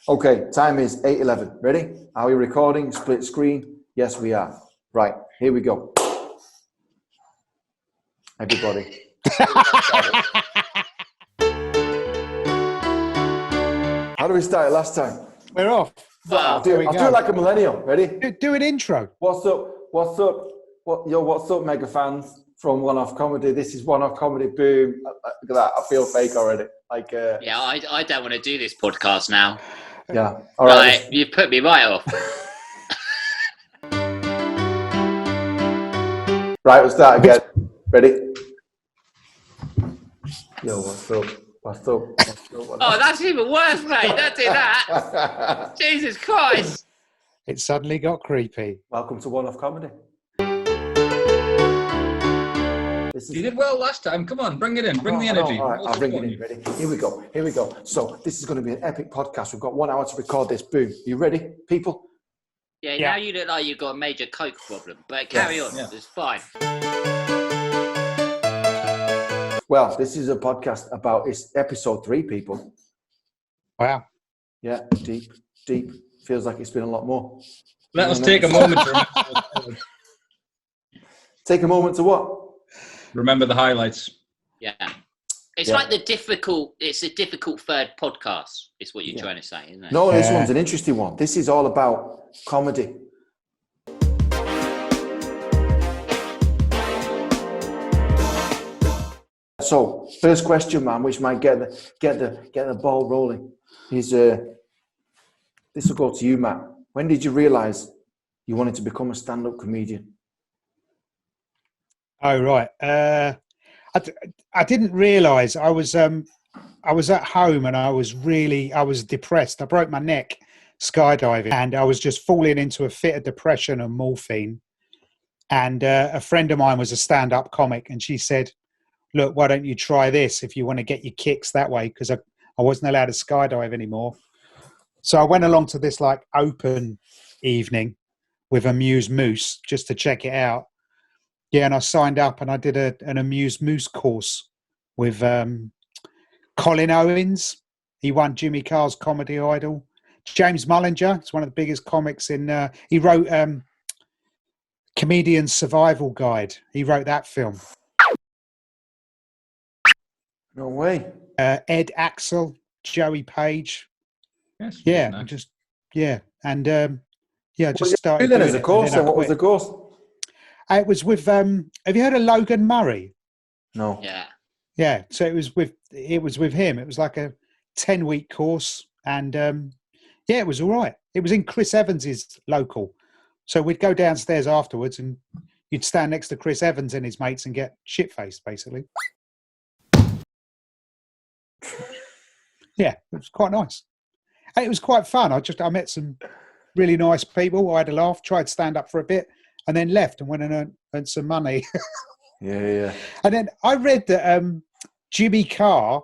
Okay, time is 8:11. Ready? Are we recording? Split screen? Yes, we are. Right, here we go. Everybody. How do we start it last time? We're off. I'll do it like a millennial. Ready? Do an intro. What's up? What's up, mega fans from One Off Comedy? This is One Off Comedy. Boom! Look at that. I feel fake already. Yeah, I don't want to do this podcast now. Yeah. All right. Like, you've put me right off. Right, we'll start again. Ready? Yo, what's up? What's up? Oh, that's even worse, mate. Don't do that. Jesus Christ. It suddenly got creepy. Welcome to One Off Comedy. You did well last time. Come on, bring it in. Bring the energy. All right, I'll bring it in. Ready? Here we go. So this is going to be an epic podcast. We've got 1 hour to record this. Boom. You ready, people? Yeah, now you look like you've got a major coke problem. But carry on. Yeah. It's fine. Well, this is a podcast about, it's episode 3, people. Wow. Yeah, deep. Feels like it's been a lot more. Let us take a moment to take a moment to what? Remember the highlights. Yeah. It's like it's a difficult third podcast, is what you're trying to say, isn't it? No, this one's an interesting one. This is all about comedy. So, first question, man, which might get the ball rolling, is this will go to you, Matt. When did you realise you wanted to become a stand-up comedian? Oh, right. I didn't realise. I was at home and I was depressed. I broke my neck skydiving and I was just falling into a fit of depression and morphine. And a friend of mine was a stand-up comic and she said, look, why don't you try this if you want to get your kicks that way? Because I wasn't allowed to skydive anymore. So I went along to this like open evening with Amuse Moose just to check it out. Yeah, and I signed up and I did an Amuse Moose course with Colin Owens. He won Jimmy Carr's Comedy Idol. James Mullinger, it's one of the biggest comics in... he wrote Comedian's Survival Guide. He wrote that film. No way. Ed Axel, Joey Page. Yes. Yeah, nice. just started. Then as a course, then what was the course? It was with. Have you heard of Logan Murray? No. Yeah. Yeah. So it was with him. It was like a 10-week course, and it was all right. It was in Chris Evans's local, so we'd go downstairs afterwards, and you'd stand next to Chris Evans and his mates and get shit-faced, basically. Yeah, it was quite nice. And it was quite fun. I met some really nice people. I had a laugh, tried stand up for a bit, and then left and went and earned some money. Yeah. And then I read that Jimmy Carr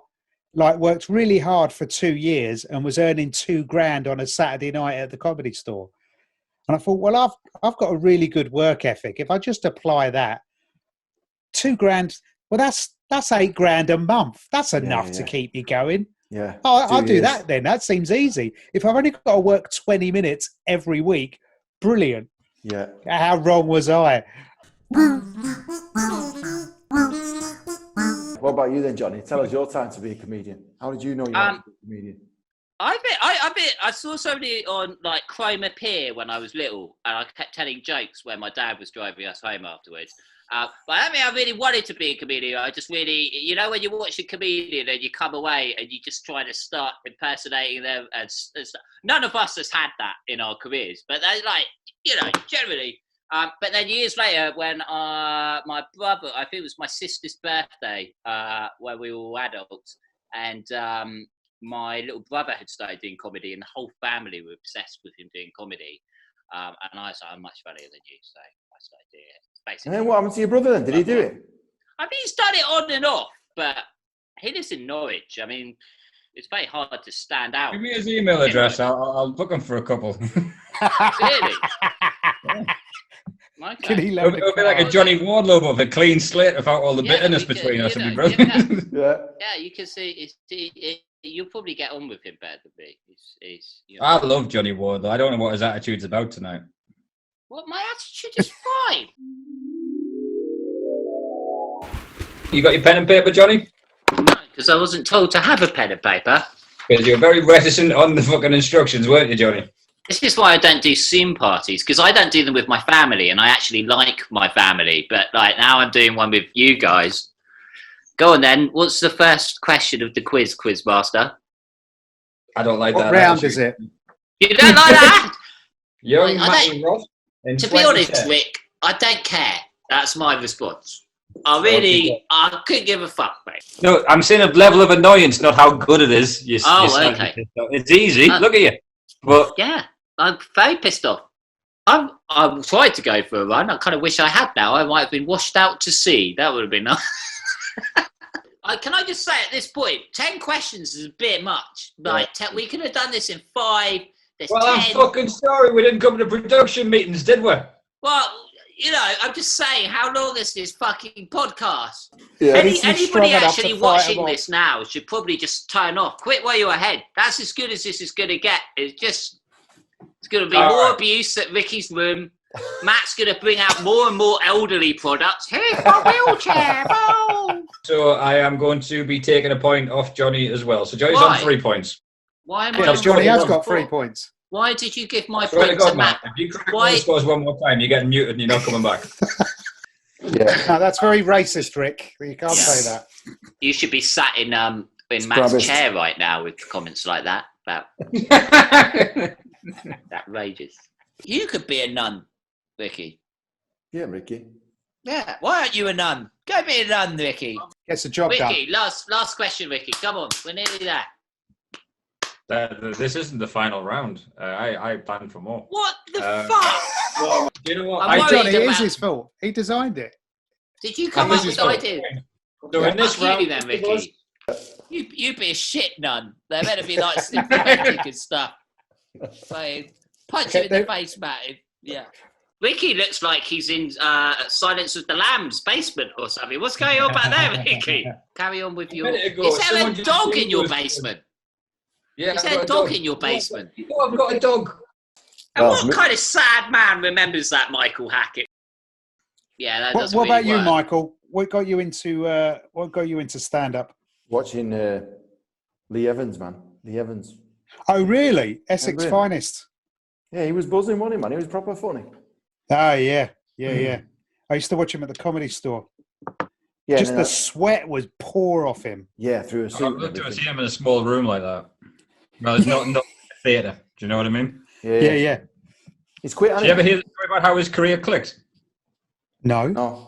worked really hard for 2 years and was earning $2,000 on a Saturday night at the Comedy Store. And I thought, well, I've got a really good work ethic. If I just apply that, $2,000, well, that's $8,000 a month. That's enough to keep me going. Yeah. Oh, I'll do that then. That seems easy. If I've only got to work 20 minutes every week, brilliant. Yeah. How wrong was I? What about you then, Johnny? Tell us your time to be a comedian. How did you know you wanted to be a comedian? I saw somebody on like Cromer Pier when I was little, and I kept telling jokes when my dad was driving us home afterwards. But I really wanted to be a comedian. I just really, when you watch a comedian and you come away and you just try to start impersonating them, and none of us has had that in our careers. But they're generally. But then years later, when my brother, I think it was my sister's birthday, when we were all adults, and my little brother had started doing comedy, and the whole family were obsessed with him doing comedy. And I was like, I'm much funnier than you, so I started doing it. Basically. And then what happened to your brother then? Did he do it? I mean, he's done it on and off, but he lives in Norwich. I mean, it's very hard to stand out. Give me his email address. I'll book him for a couple. Really? Okay. It'll be like a Johnny Wardlow with a clean slate without all the bitterness between us. It'd be brilliant. Yeah. Yeah, you can see You'll probably get on with him better than me. I love Johnny Wardlow. I don't know what his attitude's about tonight. Well, my attitude is fine. You got your pen and paper, Johnny? No, because I wasn't told to have a pen and paper. Because you're very reticent on the fucking instructions, weren't you, Johnny? This is why I don't do Zoom parties, because I don't do them with my family, and I actually like my family. But like now I'm doing one with you guys. Go on then. What's the first question of the quiz, Quizmaster? I don't like What that. round attitude. is it? You don't like that? Young I Matty Ross. To be honest, Rick, I don't care. That's my response. I couldn't give a fuck, mate. No, I'm saying a level of annoyance, not how good it is. Okay. It's easy. Look at you. But yeah, I'm very pissed off. I've tried to go for a run. I kind of wish I had now. I might have been washed out to sea. That would have been nice. Can I just say at this point, 10 questions is a bit much. Like, we could have done this in 5. Well, 10. I'm fucking sorry we didn't come to production meetings, did we? Well, you know, I'm just saying, how long is this fucking podcast? Yeah. Anybody actually watching this now should probably just turn off. Quit while you're ahead. That's as good as this is going to get. It's going to be more abuse at Ricky's room. Matt's going to bring out more and more elderly products. Here's my wheelchair. Oh. So I am going to be taking a point off Johnny as well. So Johnny's on 3 points. Why am Yeah, Johnny has got 3 points. Why did you give my point to Matt? If you crack the scores one more time, you're getting muted and you're not coming back. Yeah. No, that's very racist, Rick. You can't say that. You should be sat in Matt's chair right now with comments like that. About outrageous. You could be a nun, Ricky. Yeah, Ricky. Yeah. Why aren't you a nun? Go be a nun, Ricky. Gets the job done. Ricky, last question, Ricky. Come on, we're nearly there. This isn't the final round. I planned for more. What the fuck? Well, do you know what? Johnny, it is his fault. He designed it. Did you come up with the idea? So in this round, then, Ricky. You be a shit nun. They're meant to be like sympathetic and stuff. So, punch him in the face, Matt. Yeah. Ricky looks like he's in Silence of the Lambs basement or something. What's going on back there, Ricky? Carry on with your... Is there a dog in your basement? Yeah, is there a dog in your basement? Oh, I've got a dog. And what kind of sad man remembers that, Michael Hackett? Yeah, that doesn't What really about you, work. Michael? What got you into stand-up? Watching Lee Evans, man. Lee Evans. Oh, really? Essex really? finest. Yeah, he was buzzing, wasn't he, man? He was proper funny. Oh, yeah. I used to watch him at the Comedy Store. Yeah, just the sweat was pour off him. Yeah, through a suit. I'd love to see him in a small room like that. Well, it's not a theatre. Do you know what I mean? Yeah. He's quit. Did you ever hear the story about how his career clicked? No.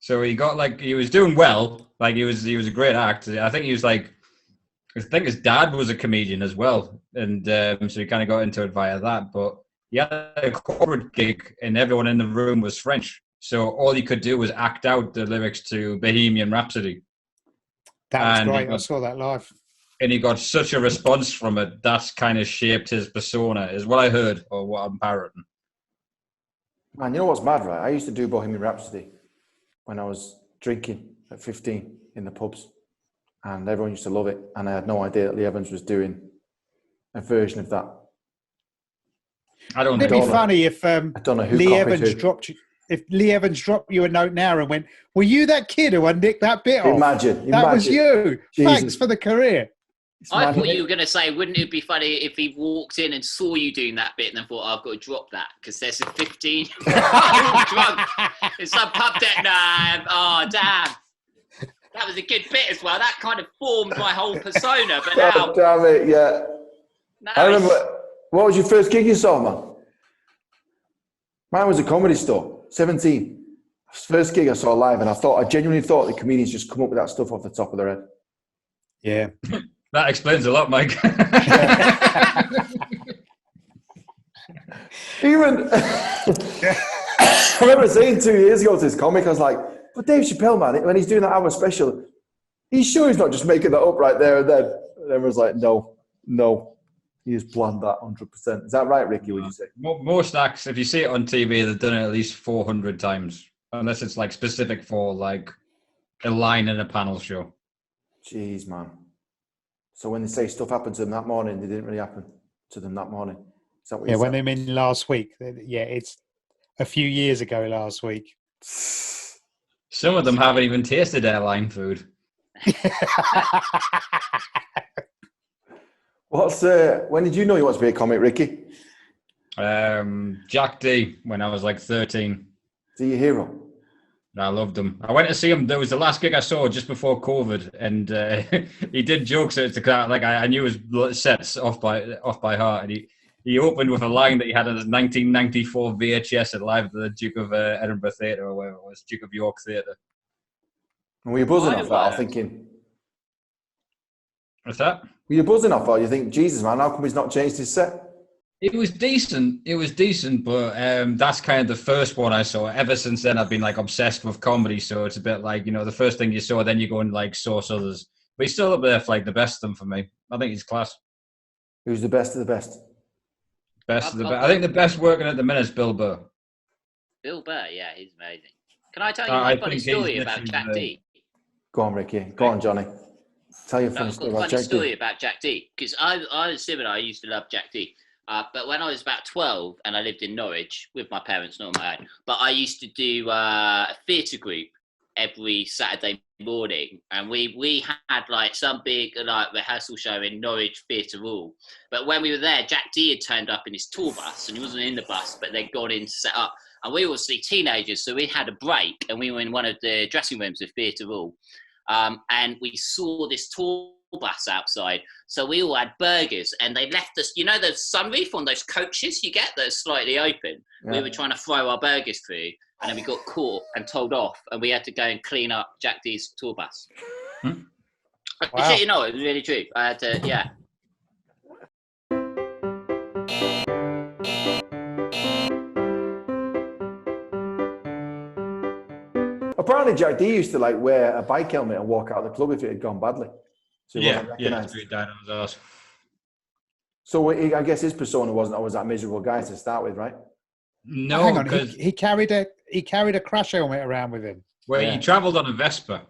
So he was doing well. Like he was a great actor. I think his dad was a comedian as well, and so he kind of got into it via that. But he had a corporate gig, and everyone in the room was French. So all he could do was act out the lyrics to Bohemian Rhapsody. That was great. I saw that live. And he got such a response from it. That's kind of shaped his persona, is what I heard, or what I'm parroting. Man, you know what's mad, right? I used to do Bohemian Rhapsody when I was drinking at 15 in the pubs. And everyone used to love it. And I had no idea that Lee Evans was doing a version of that. It'd be funny if I don't know who Lee Evans who. dropped you. If Lee Evans dropped you a note now and went, "Were you that kid who nicked that bit off? Imagine. That was you. Jesus. Thanks for the career." I thought you were going to say, wouldn't it be funny if he walked in and saw you doing that bit and then thought, I've got to drop that because there's a 15-year-old drunk in some pub deck. Nah, oh, damn. That was a good bit as well. That kind of formed my whole persona. But now... Oh, damn it, yeah. I remember, what was your first gig you saw, man? Mine was a Comedy Store, 17. First gig I saw live, and I genuinely thought the comedians just come up with that stuff off the top of their head. Yeah. That explains a lot, Mike. Even I remember saying 2 years ago to this comic, I was like, but Dave Chappelle, man, when he's doing that hour special, he's sure he's not just making that up right there and then. And everyone's like, no, he has planned that 100%. Is that right, Ricky, would you say? Most acts, if you see it on TV, they've done it at least 400 times, unless it's like specific for like a line in a panel show. Jeez, man. So when they say stuff happened to them that morning, they didn't really happen to them that morning. Is that what Yeah, you when said? they mean last week. Yeah, it's a few years ago last week. Some of them haven't even tasted airline food. When did you know you wanted to be a comic, Ricky? Jack D, when I was like 13. Is he your hero? I loved him. I went to see him. There was the last gig I saw just before COVID, and he did jokes. Like I knew his sets off by heart. And he opened with a line that he had in his 1994 VHS at live at the Duke of Edinburgh Theatre, or whatever it was, Duke of York Theatre. And were you buzzing I off that, or thinking? What's that? Were you buzzing off that? Or you think, Jesus, man, how come he's not changed his set? It was decent. But that's kind of the first one I saw. Ever since then, I've been like obsessed with comedy. So it's a bit like, the first thing you saw, then you go and like source others. But he's still up there for like the best of them for me. I think he's class. Who's the best of the best? Best of the best. I think the best working at the minute is Bill Burr. Bill Burr, yeah, he's amazing. Can I tell you I my funny think he's story about Jack D? Go on, Ricky. Go on, Johnny. Tell your funny I've story got a about funny Jack story D. about Jack D. Because I was similar. I used to love Jack D. But when I was about 12 and I lived in Norwich with my parents, not on my own, but I used to do a theatre group every Saturday morning, and we had like some big like rehearsal show in Norwich Theatre Hall. But when we were there, Jack D had turned up in his tour bus, and he wasn't in the bus, but they'd gone in to set up. And we were obviously teenagers, so we had a break, and we were in one of the dressing rooms of Theatre Hall, and we saw this tour bus outside. So we all had burgers, and they left us, the sunroof on those coaches you get that are slightly open. Yeah. We were trying to throw our burgers through, and then we got caught and told off, and we had to go and clean up Jack D's tour bus. Wow. It was really true. I had to, yeah. Apparently, Jack D used to like wear a bike helmet and walk out of the club if it had gone badly. So he wasn't recognised. He died on his arse. So I guess his persona wasn't always that miserable guy to start with, right? No, because he carried a crash helmet around with him. Well, he travelled on a Vespa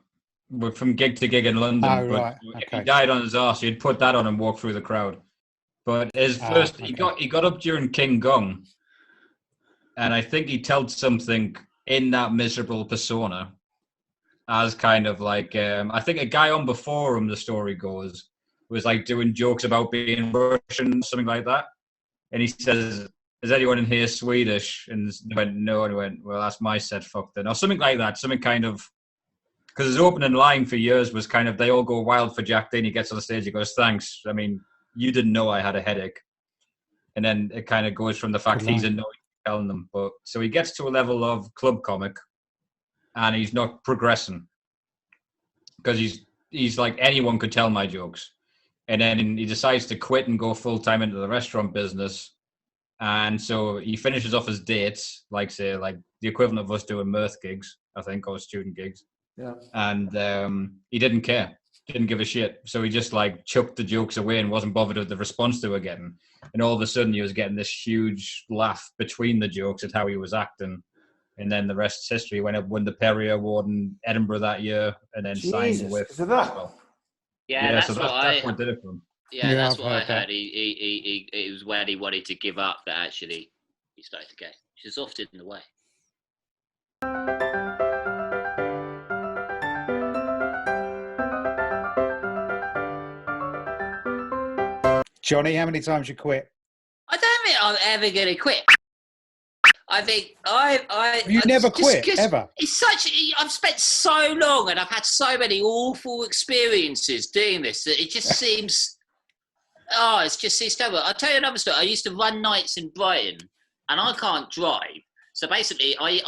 from gig to gig in London. Oh, right. Okay. He died on his arse. He'd put that on and walk through the crowd. But his first, he got up during King Gong, and I think he told something in that miserable persona as kind of like, I think a guy on before him, the story goes, was like doing jokes about being Russian, something like that. And he says, is anyone in here Swedish? And they went, no. And he went, well, that's my set, fuck then. Or something like that. Something kind of, because his opening line for years was kind of, they all go wild for Jack D. And he gets on the stage, he goes, thanks. I mean, you didn't know I had a headache. And then it kind of goes from the fact he's annoyed telling them. But so he gets to a level of club comic and he's not progressing. Because he's like, anyone could tell my jokes. And then he decides to quit and go full-time into the restaurant business. And so he finishes off his dates, like say, like the equivalent of us doing mirth gigs, I think, or student gigs. Yeah. And he didn't care, didn't give a shit. So he just like chucked the jokes away and wasn't bothered with the response they were getting. And all of a sudden he was getting this huge laugh between the jokes at how he was acting. And then the rest's history. Went up, won the Perry Award in Edinburgh that year, and then signed with. Is it that? That's so that's what did it for him. Yeah, that's what I heard. It was when he wanted to give up that actually he started to go. Which is often the way. Johnny, how many times you quit? I don't think I'm ever going to quit. I think You never quit, ever? It's I've spent so long and I've had so many awful experiences doing this that it just seems, it's terrible. I'll tell you another story. I used to run nights in Brighton and I can't drive. So basically I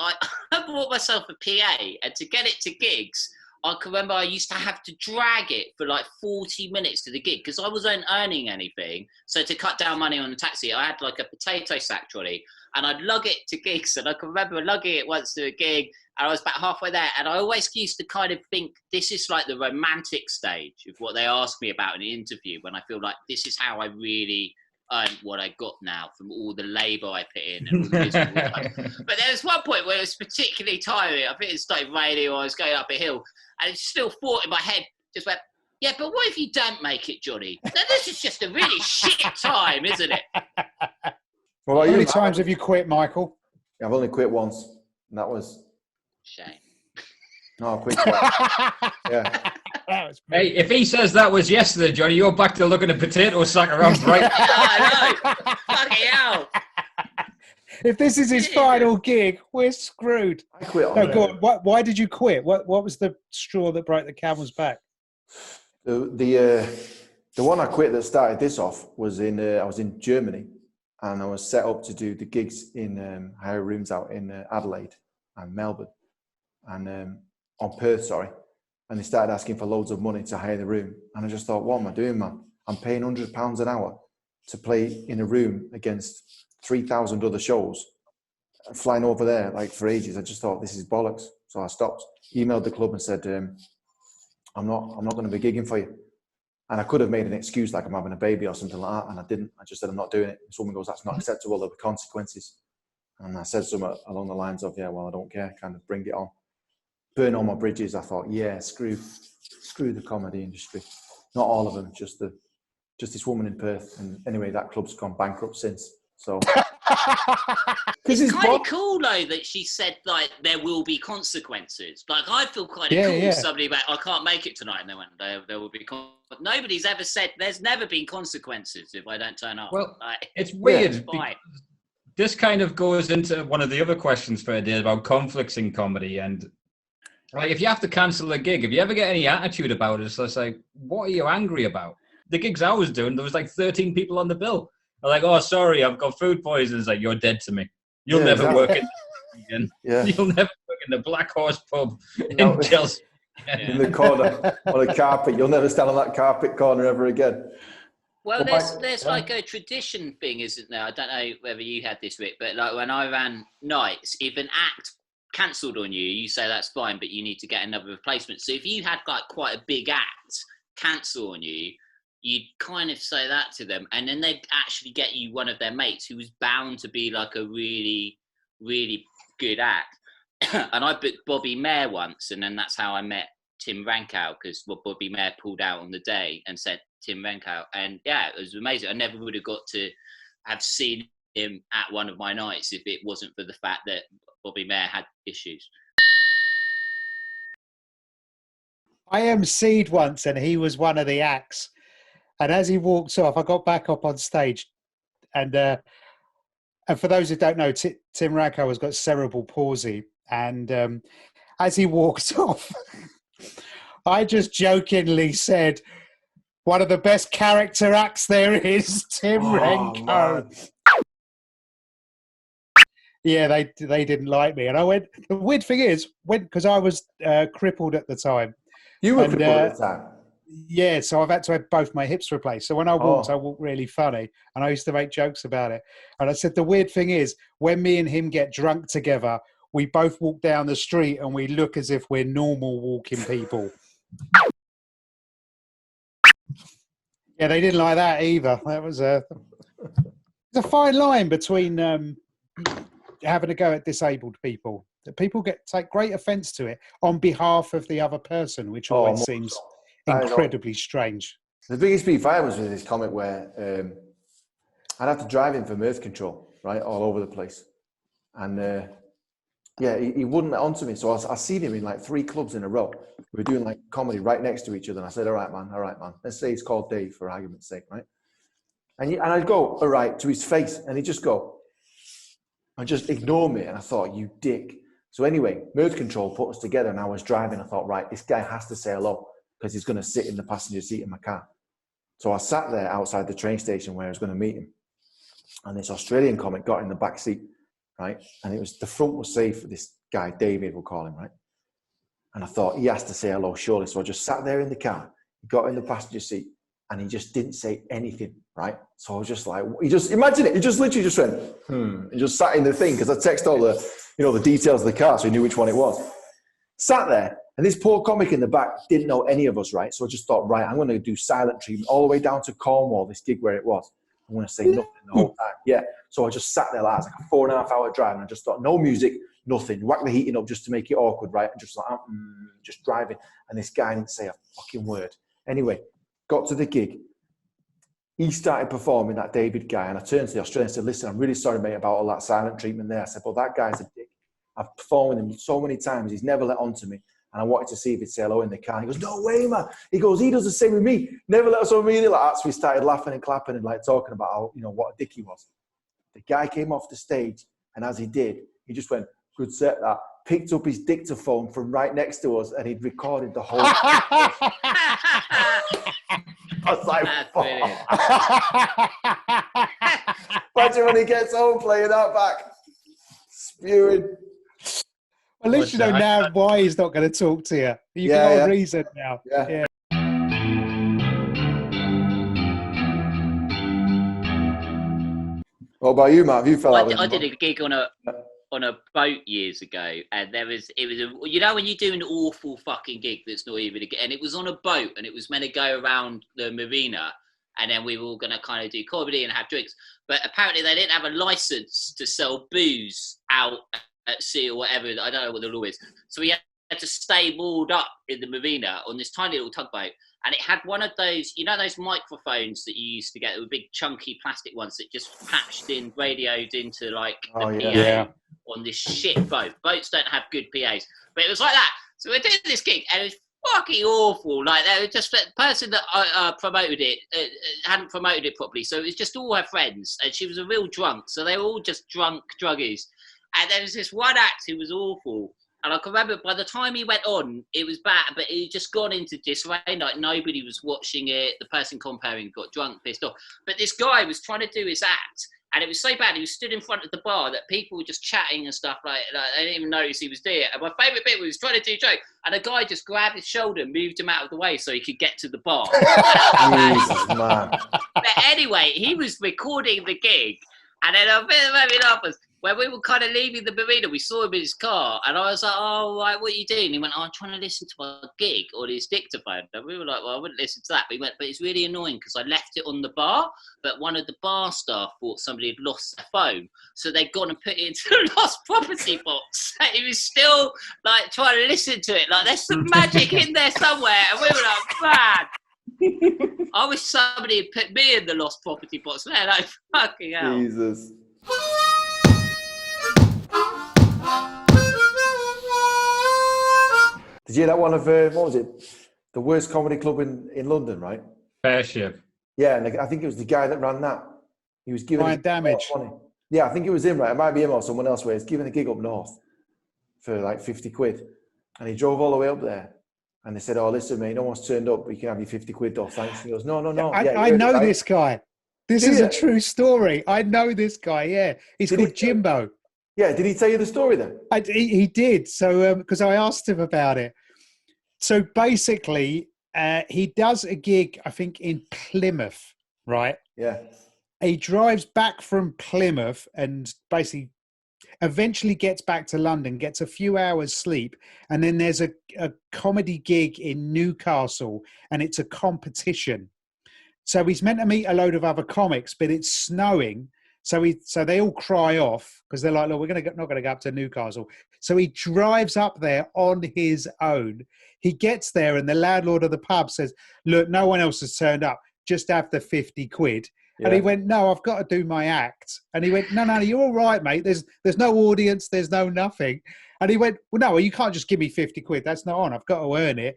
bought myself a PA, and to get it to gigs, I can remember I used to have to drag it for like 40 minutes to the gig because I wasn't earning anything. So to cut down money on the taxi, I had like a potato sack trolley and I'd lug it to gigs. And I can remember lugging it once to a gig and I was about halfway there. And I always used to kind of think this is like the romantic stage of what they ask me about in the interview, when I feel like this is how I really earned what I got now from all the labour I put in. And all the miserable time. But there was one point where it was particularly tiring. I think it started raining or I was going up a hill. And it still thought in my head, just went, Yeah, but what if you don't make it, Johnny? Now, this is just a really shit time, isn't it? Well, How many times have you quit, Michael? I've only quit once, and that was... Shame. No, I quit twice. Yeah. Hey, if he says that was yesterday, Johnny, you're back to looking at potato sack around right. I know. Fucking hell. If this is his final gig, we're screwed. I quit on No, go on. Why did you quit? What was the straw that broke the camel's back? The one I quit that started this off was I was in Germany, and I was set up to do the gigs in higher rooms out in Adelaide and Melbourne, and on Perth, sorry. And they started asking for loads of money to hire the room, and I just thought, what am I doing, man? I'm paying £100 an hour to play in a room against 3,000 other shows, flying over there like for ages. I just thought, this is bollocks. So I stopped, emailed the club and said, I'm not going to be gigging for you. And I could have made an excuse like I'm having a baby or something like that, and I didn't. I just said, I'm not doing it. This woman goes, that's not acceptable. There'll be consequences. And I said something along the lines of, yeah, well, I don't care, kind of bring it on. Burn all my bridges. I thought, yeah, screw the comedy industry. Not all of them, just this woman in Perth. And anyway, that club's gone bankrupt since. So it's kind of cool though that she said like there will be consequences. Like I feel kind of cool. Yeah. Somebody about I can't make it tonight, and they went there will be. But nobody's ever said there's never been consequences if I don't turn up. Well, like, it's weird. It's fine. This kind of goes into one of the other questions for today about conflicts in comedy. And like, if you have to cancel a gig, if you ever get any attitude about it, it's like, what are you angry about? The gigs I was doing, there was like 13 people on the bill. I'm like, oh, sorry, I've got food poisoning. It's like, you're dead to me. You'll never work in the again. Yeah. You'll never work in the Black Horse pub in Chelsea. In the corner on a carpet. You'll never stand on that carpet corner ever again. Well, there's like a tradition thing, isn't there? I don't know whether you had this, Rick, but like when I ran nights, if an act cancelled on you, you say that's fine, but you need to get another replacement. So if you had like quite a big act cancel on you, you'd kind of say that to them, and then they'd actually get you one of their mates who was bound to be like a really, really good act. And I booked Bobby Mayer once, and then that's how I met Tim Rankow, because Bobby Mayer pulled out on the day and said Tim Rankow, and yeah, it was amazing. I never would have got to have seen him at one of my nights if it wasn't for the fact that Bobby Mayer had issues. I emceed once, and he was one of the acts. And as he walks off, I got back up on stage, and for those who don't know, Tim Rankow has got cerebral palsy, and as he walks off, I just jokingly said, "One of the best character acts there is, Tim Rankow." Man. Yeah, they didn't like me, and I went. The weird thing is, because I was crippled at the time. You were crippled at the time. Yeah, so I've had to have both my hips replaced. So when I walked really funny, and I used to make jokes about it. And I said, the weird thing is, when me and him get drunk together, we both walk down the street and we look as if we're normal walking people. Yeah, they didn't like that either. That was it's a fine line between having a go at disabled people. People take great offence to it on behalf of the other person, which always seems incredibly strange. The biggest beef I was with this comic where I'd have to drive him for mirth control, right, all over the place. And he wouldn't let on to me. So I seen him in like 3 clubs in a row. We were doing like comedy right next to each other. And I said, all right, man. Let's say he's called Dave for argument's sake, right? And I'd go, all right, to his face. And he'd just go, and just ignore me. And I thought, you dick. So anyway, mirth control put us together, and I was driving. I thought, right, this guy has to say hello, because he's going to sit in the passenger seat in my car. So I sat there outside the train station where I was going to meet him. And this Australian comic got in the back seat, right? And the front was safe for this guy, David, we'll call him, right? And I thought, he has to say hello, surely. So I just sat there in the car, got in the passenger seat, and he just didn't say anything, right? So I was just like, imagine it. He just literally just went, and just sat in the thing, because I texted all the details of the car, so he knew which one it was. Sat there. And this poor comic in the back didn't know any of us, right? So I just thought, right, I'm going to do silent treatment all the way down to Cornwall, this gig where it was. I'm going to say nothing the whole time. Yeah. So I just sat there like, it was like a 4.5-hour drive, and I just thought, no music, nothing. Whack the heating up just to make it awkward, right? And just like, just driving. And this guy didn't say a fucking word. Anyway, got to the gig. He started performing, that David guy, and I turned to the Australian and said, listen, I'm really sorry, mate, about all that silent treatment there. I said, well, that guy's a dick. I've performed with him so many times. He's never let on to me. And I wanted to see if he'd say hello in the car. He goes, no way, man. He goes, he does the same with me. Never let us on me. Like that. So we started laughing and clapping and like talking about how, you know, what a dick he was. The guy came off the stage, and as he did, he just went, good set that. Picked up his dictaphone from right next to us, and he'd recorded the whole I was like, imagine when he gets home playing that back. Spewing. At least you know now why he's not going to talk to you. You got a reason now. Yeah. What about you, Matt? Have you fell out with I did a gig on a boat years ago, and it was you know when you do an awful fucking gig that's not even a gig, and it was on a boat, and it was meant to go around the marina, and then we were all going to kind of do comedy and have drinks, but apparently they didn't have a license to sell booze out at sea or whatever. I don't know what the law is, so we had to stay moored up in the marina on this tiny little tugboat, and it had one of those, you know, those microphones that you used to get, with big chunky plastic ones that just patched in, radioed into like the PA on this shit boat. Boats don't have good PAs, but it was like that. So we're doing this gig, and it was fucking awful. Like, they were just, the person that promoted it hadn't promoted it properly, so it was just all her friends, and she was a real drunk, so they were all just drunk druggies. And there was this one act who was awful, and I can remember by the time he went on, it was bad, but he just gone into disarray. Like, nobody was watching it. The person comparing got drunk, pissed off. But this guy was trying to do his act, and it was so bad. He was stood in front of the bar that people were just chatting and stuff. Like they didn't even notice he was there. And my favourite bit was he was trying to do a joke, and a guy just grabbed his shoulder and moved him out of the way so he could get to the bar. Jesus, man. But anyway, he was recording the gig, and then a bit of me laugh was when we were kind of leaving the marina, we saw him in his car, and I was like, oh, right, what are you doing? He went, I'm trying to listen to my gig on his dictaphone. And we were like, well, I wouldn't listen to that. But he went, but it's really annoying because I left it on the bar, but one of the bar staff thought somebody had lost their phone, so they'd gone and put it into the lost property box. And he was still like trying to listen to it. Like, there's some magic in there somewhere. And we were like, man, I wish somebody had put me in the lost property box. Man, like, fucking hell. Jesus. Did you hear that one of, what was it? The worst comedy club in London, right? Fairship. Yeah, and I think it was the guy that ran that. He was giving Brian Damage. Yeah, I think it was him, right? It might be him or someone else where he's giving a gig up north for like 50 quid. And he drove all the way up there. And they said, oh, listen, mate, no one's turned up, but you can have your 50 quid, though, thanks. And he goes, no. I know this guy. This is a true story. I know this guy, yeah. He's called Jimbo. Yeah, did he tell you the story then? He did. So, because I asked him about it. So basically, he does a gig, I think, in Plymouth, right? Yeah. He drives back from Plymouth and basically eventually gets back to London, gets a few hours sleep, and then there's a comedy gig in Newcastle, and it's a competition. So he's meant to meet a load of other comics, but it's snowing. So they all cry off because they're like, look, we're not going to go up to Newcastle. So he drives up there on his own. He gets there and the landlord of the pub says, look, no one else has turned up. Just have the 50 quid. Yeah. And he went, no, I've got to do my act. And he went, no, you're all right, mate. There's no audience. There's no nothing. And he went, well, no, you can't just give me 50 quid. That's not on. I've got to earn it.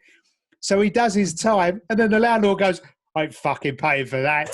So he does his time. And then the landlord goes, I ain't fucking paying for that.